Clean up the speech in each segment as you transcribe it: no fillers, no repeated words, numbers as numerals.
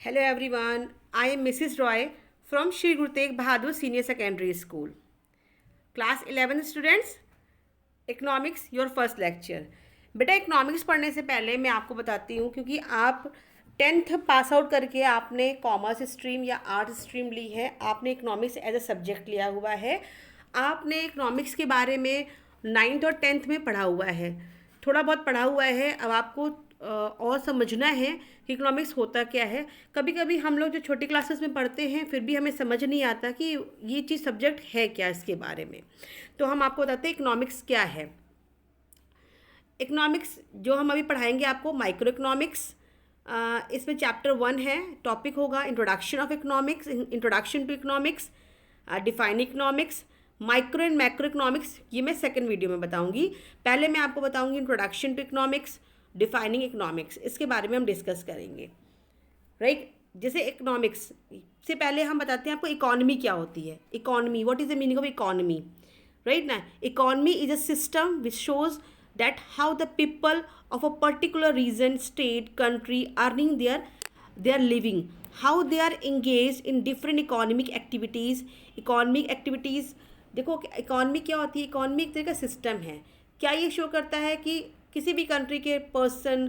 Hello everyone, I am Mrs. Roy from Shri Guru Tegh Bahadur Senior Secondary School. Class 11 students, economics your first lecture. बेटा economics पढ़ने से पहले मैं आपको बताती हूँ, क्योंकि आप 10th पास आउट करके आपने कॉमर्स स्ट्रीम या आर्ट स्ट्रीम ली है, आपने इकोनॉमिक्स एज अ सब्जेक्ट लिया हुआ है, आपने इकोनॉमिक्स के बारे में 9th और 10th में पढ़ा हुआ है, थोड़ा बहुत पढ़ा हुआ है। अब आपको और समझना है कि इकोनॉमिक्स होता क्या है। कभी कभी हम लोग जो छोटी क्लासेस में पढ़ते हैं फिर भी हमें समझ नहीं आता कि ये चीज़ सब्जेक्ट है क्या इसके बारे में। तो हम आपको बताते हैं इकोनॉमिक्स क्या है। इकोनॉमिक्स जो हम अभी पढ़ाएंगे आपको माइक्रो इकोनॉमिक्स, इसमें चैप्टर 1 है, टॉपिक होगा introduction of economics, introduction to economics, define economics, micro and macro economics, ये मैं सेकंड वीडियो में बताऊंगी। पहले मैं आपको बताऊंगी introduction to economics, defining economics, इसके बारे में हम डिस्कस करेंगे। राइट, जैसे इकोनॉमिक्स से पहले हम बताते हैं आपको इकोनॉमी क्या होती है। Economy, what is the meaning of economy? Right ना, economy is a system which shows that how the people of a particular region, state, country earning their living, how they are engaged in different economic activities. economic activities, देखो economy क्या होती है? Economy एक तरह का system है। क्या ये शो करता है कि किसी भी कंट्री के पर्सन,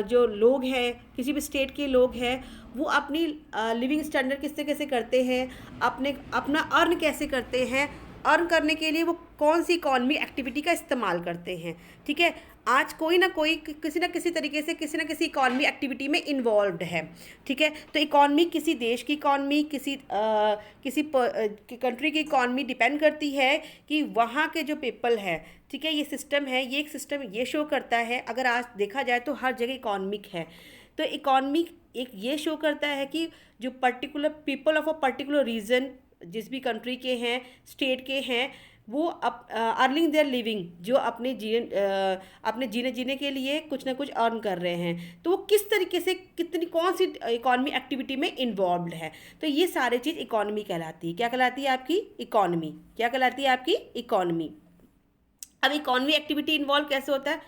जो लोग हैं, किसी भी स्टेट के लोग हैं, वो अपनी लिविंग स्टैंडर्ड किस तरीके से करते हैं, अपना अर्न कैसे करते हैं, अर्न करने के लिए वो कौन सी इकॉनमी एक्टिविटी का इस्तेमाल करते हैं। ठीक है, आज कोई ना कोई किसी ना किसी तरीके से किसी ना किसी इकॉनमी एक्टिविटी में इन्वॉल्व्ड है। ठीक है, तो इकॉनमी किसी देश की इकॉनमी, किसी कंट्री की इकॉनमी डिपेंड करती है कि वहाँ के जो पीपल है, ठीक है, ये सिस्टम है, ये एक सिस्टम ये शो करता है। अगर आज देखा जाए तो हर जगह इकॉनमिक है, तो इकॉनमी एक ये शो करता है कि जो particular people of a particular region, जिस भी कंट्री के हैं, स्टेट के हैं, वो अर्निंग देयर लिविंग, जो अपने जीने के लिए कुछ ना कुछ अर्न कर रहे हैं, तो वो किस तरीके से कितनी कौन सी इकॉनमी एक्टिविटी में इन्वॉल्व्ड है, तो ये सारी चीज़ इकॉनमी कहलाती है। क्या कहलाती है आपकी? इकॉनमी। क्या कहलाती है आपकी? इकॉनमी। अब इकॉनमी एक्टिविटी इन्वॉल्व कैसे होता है?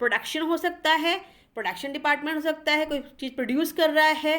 प्रोडक्शन हो सकता है, प्रोडक्शन डिपार्टमेंट हो सकता है, कोई चीज़ प्रोड्यूस कर रहा है,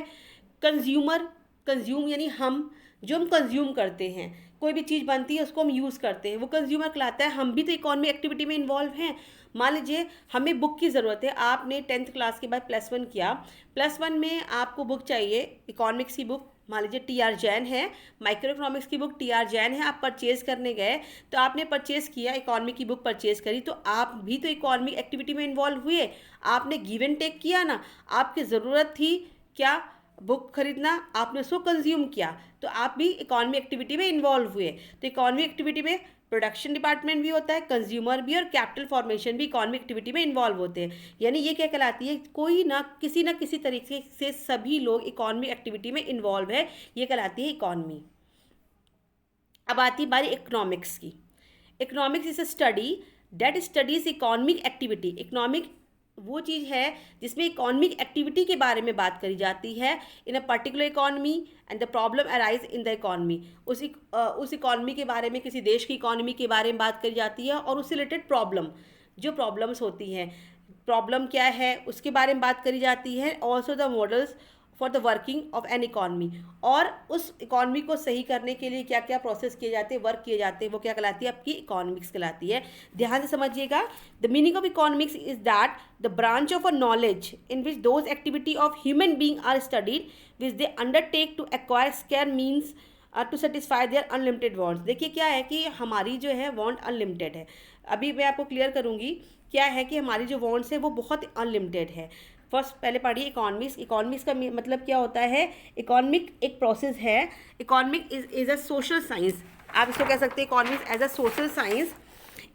कंज्यूमर, कंज्यूम यानी हम, जो हम कंज्यूम करते हैं, कोई भी चीज़ बनती है उसको हम यूज़ करते हैं, वो कंज्यूमर कहलाता है। हम भी तो इकॉनमी एक्टिविटी में इन्वॉल्व हैं। मान लीजिए हमें बुक की ज़रूरत है, आपने 10th क्लास के बाद +1 किया, +1 में आपको बुक चाहिए, इकोनॉमिक्स की बुक, मान लीजिए टी आर जैन है, माइक्रो इकोनॉमिक्स की बुक टी आर जैन है, आप परचेज़ करने गए, तो आपने परचेज़ किया, इकॉनमी की बुक परचेज़ करी, तो आप भी तो इकॉनमिक एक्टिविटी में इन्वॉल्व हुए, आपने गिव एंड टेक किया ना। आपकी ज़रूरत थी क्या? बुक खरीदना, आपने उसको कंज्यूम किया, तो आप भी इकॉनमी एक्टिविटी में इन्वॉल्व हुए। तो इकॉनमी एक्टिविटी में प्रोडक्शन डिपार्टमेंट भी होता है, कंज्यूमर भी, और कैपिटल फॉर्मेशन भी इकॉनमी एक्टिविटी में इन्वॉल्व होते हैं। यानी ये क्या कहलाती है? कोई ना किसी तरीके से सभी लोग इकॉनमी एक्टिविटी में इन्वॉल्व है, ये कहलाती है इकॉनमी। अब आती है बारी इकोनॉमिक्स की। Economics is a study that studies economic activity. Economic वो चीज़ है जिसमें इकॉनमिक एक्टिविटी के बारे में बात करी जाती है, in a particular economy and the problem arise in the economy. उस इकॉनमी के बारे में, किसी देश की इकॉनमी के बारे में बात करी जाती है, और उससे रिलेटेड प्रॉब्लम, जो प्रॉब्लम्स होती हैं, प्रॉब्लम क्या है उसके बारे में बात करी जाती है। Also the models for the working of N economy, और उस इकॉनमी को सही करने के लिए क्या क्या प्रोसेस किए जाते हैं, वर्क किए जाते हैं, वो क्या कहलाती है? आपकी इकोनॉमिक्स कहलाती है। ध्यान से समझिएगा, the meaning of economics is that the branch of a knowledge in which those activity of human being are studied which they undertake to acquire scarce means to satisfy their unlimited wants. देखिए क्या है कि हमारी जो है want unlimited है। अभी मैं आपको क्लियर करूँगी क्या है कि हमारी जो वॉन्ट्स है वो बहुत अनलिमिटेड है। फर्स्ट पहले पढ़िए इकोनॉमिक्स। इकोनॉमिक्स का मतलब क्या होता है? इकोनॉमिक एक प्रोसेस है। Economic is a social science, आप इसको कह सकते हैं economics as a social science.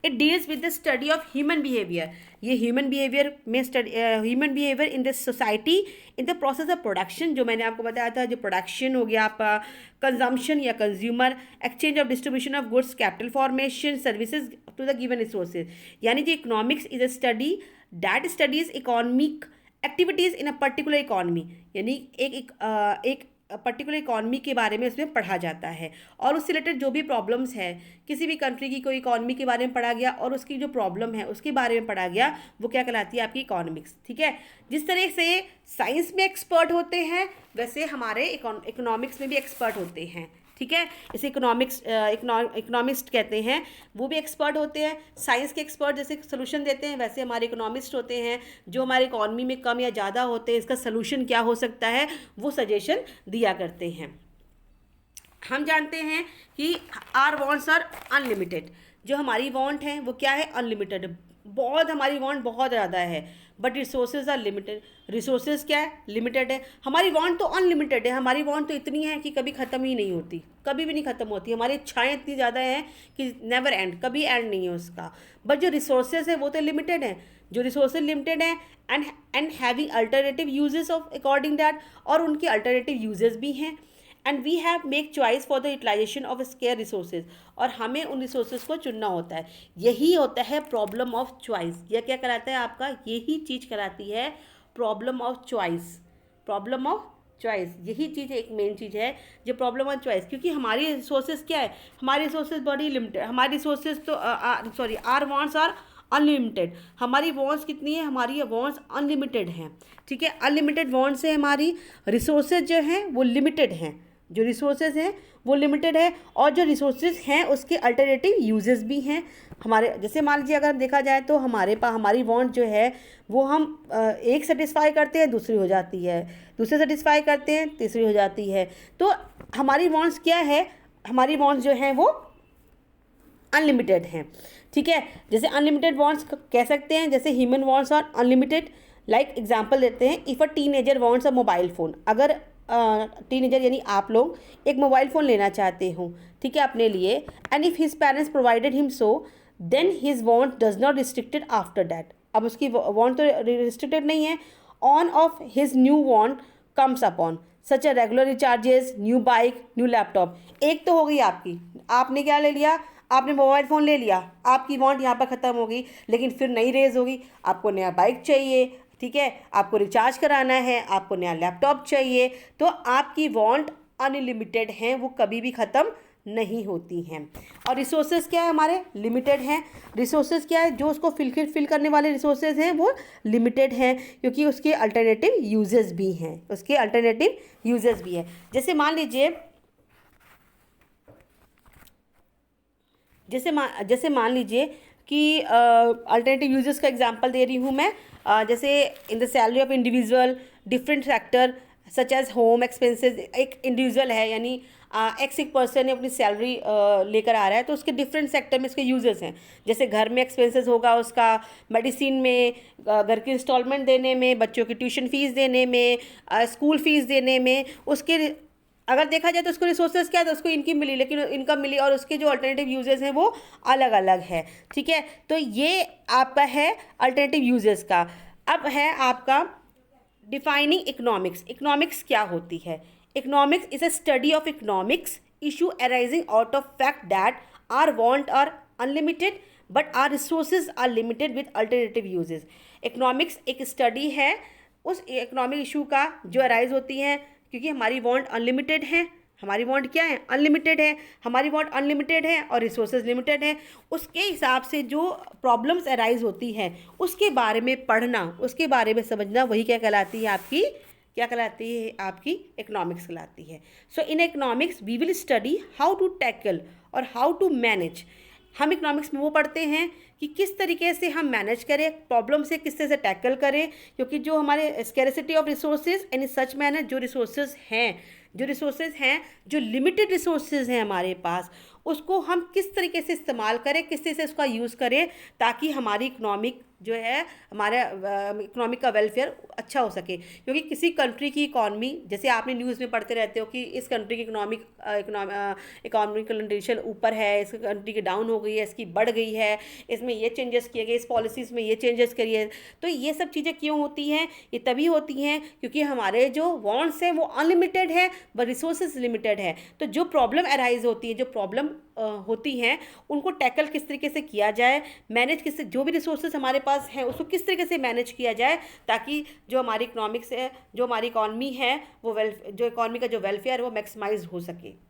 It deals with the study of human behaviour. ये ह्यूमन बिहेवियर में human behaviour in the society in the process of production, जो मैंने आपको बताया था, जो प्रोडक्शन हो गया आपका, कंजम्पशन या consumer, exchange of distribution of goods, capital formation, services to the given resources. यानी जो economics is a study that studies economic activities in a particular economy. यानी एक पर्टिकुलर इकॉनमी के बारे में उसमें पढ़ा जाता है, और उससे रिलेटेड जो भी प्रॉब्लम्स है, किसी भी कंट्री की कोई इकॉनमी के बारे में पढ़ा गया और उसकी जो प्रॉब्लम है उसके बारे में पढ़ा गया, वो क्या कहलाती है आपकी इकोनॉमिक्स। ठीक है, जिस तरह से साइंस में एक्सपर्ट होते हैं वैसे हमारे इकोनॉमिक्स में भी एक्सपर्ट होते हैं। ठीक है, इसे इकोनॉमिस्ट कहते हैं, वो भी एक्सपर्ट होते हैं। साइंस के एक्सपर्ट जैसे सोल्यूशन देते हैं, वैसे हमारे इकोनॉमिस्ट होते हैं जो हमारे इकॉनमी में कम या ज़्यादा होते हैं, इसका सोल्यूशन क्या हो सकता है वो सजेशन दिया करते हैं। हम जानते हैं कि आर वांट्स आर अनलिमिटेड। जो हमारी वांट है वो क्या है, अनलिमिटेड। बहुत हमारी वांट बहुत ज़्यादा है, but resources are limited. Resources क्या है, लिमिटेड है। हमारी वांट तो अनलिमिटेड है, हमारी वांट तो इतनी है कि कभी ख़त्म ही नहीं होती, कभी भी नहीं ख़त्म होती। हमारी इच्छाएँ इतनी ज़्यादा हैं कि नेवर एंड, कभी एंड नहीं है उसका। बट जो रिसोर्सेज है वो तो लिमिटेड है। जो रिसोर्सेज लिमिटेड है and having alternative uses of according that, और उनके अल्टरनेटिव यूजेस भी हैं। And we have make choice for the utilization of scarce resources, और हमें उन रिसोर्सेज को चुनना होता है। यही होता है प्रॉब्लम ऑफ चॉइस। यह क्या कराता है आपका, यही चीज़ कराती है problem of choice. Problem of choice यही चीज़ एक मेन चीज़ है जो प्रॉब्लम ऑफ चॉइस, क्योंकि हमारी रिसोर्सेज क्या है, हमारी रिसोर्सेज बड़ी लिमिटेड। हमारी रिसोर्सेज तो आर वांट्स आर अनलिमिटेड। हमारी वॉन्ट्स कितनी है, हमारी वॉन्ट्स अनलिमिटेड हैं। ठीक है, अनलिमिटेड वॉन्ट्स है हमारी, रिसोर्सेज जो हैं वो लिमिटेड हैं। जो रिसोर्सेज हैं वो लिमिटेड है, और जो रिसोर्सेज हैं उसके अल्टरनेटिव यूजेस भी हैं हमारे। जैसे मान लीजिए अगर देखा जाए तो हमारे पास हमारी वांट जो है वो हम एक सेटिस्फाई करते हैं, दूसरी हो जाती है, दूसरे सेटिस्फाई करते हैं, तीसरी हो जाती है। तो हमारी वांट्स क्या है, हमारी वांट्स जो हैं वो अनलिमिटेड हैं। ठीक है, जैसे अनलिमिटेड वांट्स कह सकते हैं, जैसे human wants are unlimited. Like example देते हैं, if a teenager wants a mobile phone. अगर टीनेजर यानी आप लोग एक मोबाइल फ़ोन लेना चाहते हो, ठीक है, अपने लिए, and if his parents provided him so, then his want does not restricted after that. अब उसकी वांट तो रिस्ट्रिक्टेड नहीं है। On of his new want comes upon such a regular recharges, new bike, new laptop. एक तो हो गई आपकी, आपने क्या ले लिया, आपने मोबाइल फ़ोन ले लिया, आपकी वांट यहाँ पर ख़त्म हो गई। लेकिन फिर नई रेज होगी, आपको नया बाइक चाहिए, ठीक है, आपको रिचार्ज कराना है, आपको नया लैपटॉप चाहिए। तो आपकी वांट अनलिमिटेड हैं, वो कभी भी ख़त्म नहीं होती हैं। और रिसोर्सेज क्या है, हमारे लिमिटेड हैं। रिसोर्सेज क्या है, जो उसको फिल करने वाले रिसोर्सेज हैं वो लिमिटेड हैं, क्योंकि उसके अल्टरनेटिव यूजेस भी हैं, उसके अल्टरनेटिव यूजेस भी हैं। जैसे मान लीजिए कि अल्टरनेटिव यूजेस का एग्जांपल दे रही हूँ मैं। जैसे in the salary of individual different factor such age home expenses. एक इंडिविजुअल है, यानी एक पर्सन ने अपनी सैलरी लेकर आ रहा है, तो उसके डिफरेंट सेक्टर में इसके यूजेस हैं। जैसे घर में एक्सपेंसेस होगा उसका, मेडिसिन में, घर की इंस्टॉलमेंट देने में, बच्चों की ट्यूशन फीस देने में, स्कूल फीस देने में। उसके अगर देखा जाए तो उसको रिसोर्सेज क्या है, तो उसको इनकी मिली, लेकिन इनकम मिली, और उसके जो अल्टरनेटिव यूजेस हैं वो अलग अलग है। ठीक है, तो ये आपका है अल्टरनेटिव यूजेस का। अब है आपका डिफाइनिंग इकोनॉमिक्स। इकोनॉमिक्स क्या होती है, economics is a study of economics issue arising out of fact that our want are unlimited but our resources are limited with alternative uses. Economics एक स्टडी है उस इकोनॉमिक इशू का जो arise होती हैं, क्योंकि हमारी वांट अनलिमिटेड है। हमारी वांट क्या है, अनलिमिटेड है। हमारी वांट अनलिमिटेड है और रिसोर्सेज लिमिटेड है। उसके हिसाब से जो प्रॉब्लम्स अराइज होती हैं उसके बारे में पढ़ना, उसके बारे में समझना, वही क्या कहलाती है आपकी, क्या कहलाती है आपकी, इकोनॉमिक्स कहलाती है। So in economics we will study how to tackle और हाउ टू मैनेज। हम इकोनॉमिक्स में वो पढ़ते हैं कि किस तरीके से हम मैनेज करें प्रॉब्लम से, किस तरह से टैकल करें, क्योंकि जो हमारे scarcity of resources in such manner, जो रिसोर्सेज हैं, जो लिमिटेड रिसोर्सेज हैं हमारे पास, उसको हम किस तरीके से इस्तेमाल करें, किस तरह से उसका यूज़ करें, ताकि हमारी इकोनॉमिक जो है, हमारा इकोनॉमिक का वेलफेयर अच्छा हो सके। क्योंकि किसी कंट्री की इकॉनमी, जैसे आपने न्यूज़ में पढ़ते रहते हो कि इस कंट्री की इकोनॉमिक कंडीशन ऊपर है, इस कंट्री की डाउन हो गई है, इसकी बढ़ गई है, इसमें ये चेंजेस किए गए, इस पॉलिसीज़ में ये चेंजेस करिए। तो ये सब चीज़ें क्यों होती हैं, ये तभी होती हैं क्योंकि हमारे जो वांट्स हैं वो अनलिमिटेड है, व रिसोर्सेज लिमिटेड है। तो जो प्रॉब्लम अराइज होती है, जो प्रॉब्लम होती हैं, उनको टैकल किस तरीके से किया जाए, मैनेज किस, जो भी रिसोर्सेज हमारे पास हैं उसको किस तरीके से मैनेज किया जाए, ताकि जो हमारी इकोनॉमिक्स है, जो हमारी इकॉनमी है, वो जो इकॉनमी का जो वेलफेयर है वो मैक्सिमाइज हो सके।